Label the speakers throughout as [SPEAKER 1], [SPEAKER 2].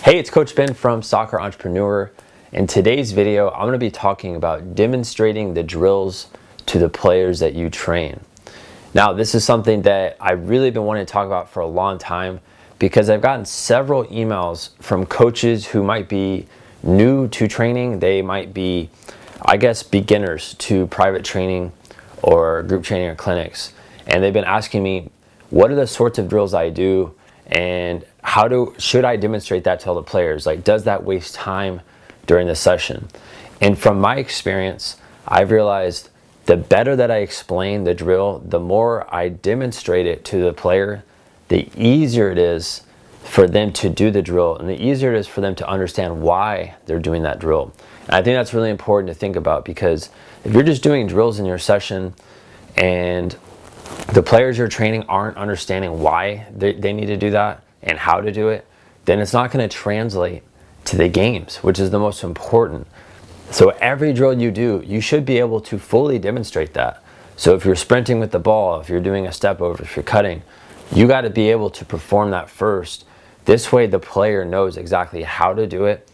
[SPEAKER 1] Hey, it's Coach Ben from Soccer Entrepreneur. In today's video, I'm going to be talking about demonstrating the drills to the players that you train. Now, this is something that I've really been wanting to talk about for a long time because I've gotten several emails from coaches who might be new to training. They might be, I guess, beginners to private training or group training or clinics. And they've been asking me, what are the sorts of drills I do? And should I demonstrate that to all the players? Like, does that waste time during the session? And from my experience, I've realized the better that I explain the drill, the more I demonstrate it to the player, the easier it is for them to do the drill and the easier it is for them to understand why they're doing that drill. And I think that's really important to think about, because if you're just doing drills in your session and the players you're training aren't understanding why they need to do that and how to do it, then it's not going to translate to the games, which is the most important. So every drill you do, you should be able to fully demonstrate that. So if you're sprinting with the ball, if you're doing a step over, if you're cutting, you got to be able to perform that first. This way the player knows exactly how to do it.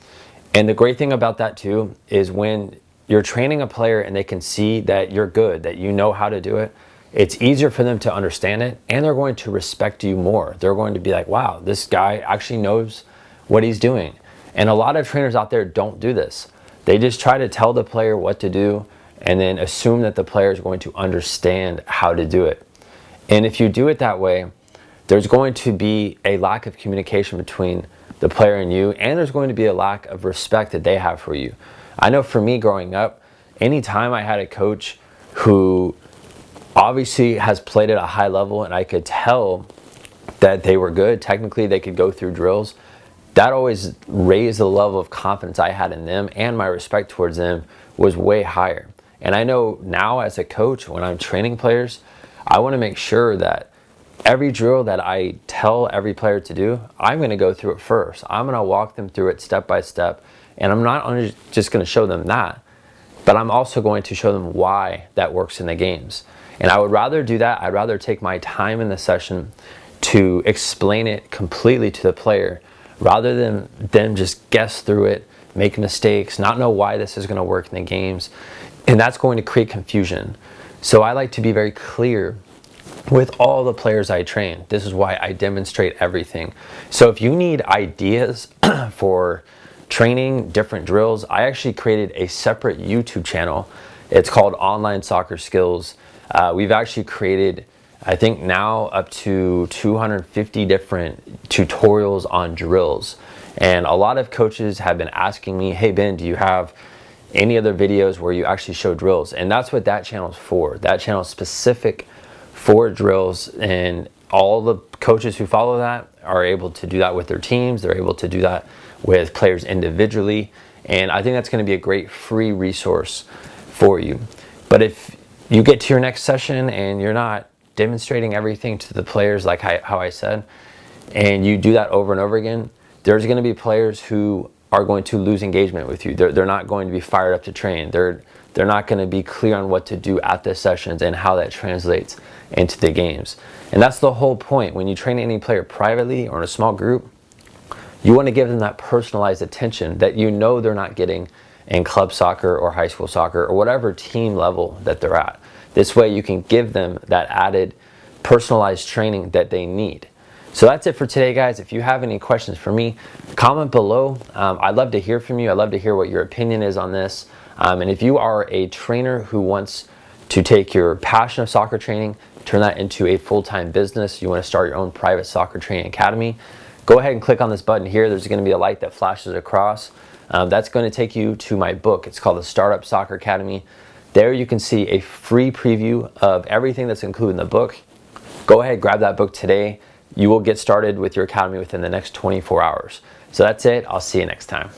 [SPEAKER 1] And the great thing about that too is when you're training a player and they can see that you're good, that you know how to do it, it's easier for them to understand it, and they're going to respect you more. They're going to be like, wow, this guy actually knows what he's doing. And a lot of trainers out there don't do this. They just try to tell the player what to do and then assume that the player is going to understand how to do it. And if you do it that way, there's going to be a lack of communication between the player and you, and there's going to be a lack of respect that they have for you. I know for me growing up, anytime I had a coach who obviously has played at a high level and I could tell that they were good, technically they could go through drills, that always raised the level of confidence I had in them, and my respect towards them was way higher. And I know now as a coach, when I'm training players, I want to make sure that every drill that I tell every player to do, I'm going to go through it first. I'm going to walk them through it step by step, and I'm not only just going to show them that, but I'm also going to show them why that works in the games. And I would rather do that. I'd rather take my time in the session to explain it completely to the player rather than them just guess through it, make mistakes, not know why this is going to work in the games. And that's going to create confusion. So I like to be very clear with all the players I train. This is why I demonstrate everything. So if you need ideas for training different drills, I actually created a separate YouTube channel. It's called Online Soccer Skills. We've actually created, I think now, up to 250 different tutorials on drills. And a lot of coaches have been asking me, hey Ben, do you have any other videos where you actually show drills? And that's what that channel is for. That channel is specific for drills, and all the coaches who follow that are able to do that with their teams. They're able to do that with players individually. And I think that's going to be a great free resource for you. But if you get to your next session and you're not demonstrating everything to the players like how I said, and you do that over and over again, there's going to be players who are going to lose engagement with you. They're not going to be fired up to train. They're not going to be clear on what to do at the sessions and how that translates into the games. And that's the whole point. When you train any player privately or in a small group, you want to give them that personalized attention that you know they're not getting in club soccer or high school soccer or whatever team level that they're at. This way you can give them that added personalized training that they need. So that's it for today, guys. If you have any questions for me, comment below. I'd love to hear from you. I'd love to hear what your opinion is on this. And if you are a trainer who wants to take your passion of soccer training, turn that into a full-time business, you want to start your own private soccer training academy, go ahead and click on this button here. There's going to be a light that flashes across. That's going to take you to my book. It's called the Startup Soccer Academy. There you can see a free preview of everything that's included in the book. Go ahead, grab that book today. You will get started with your academy within the next 24 hours. So that's it. I'll see you next time.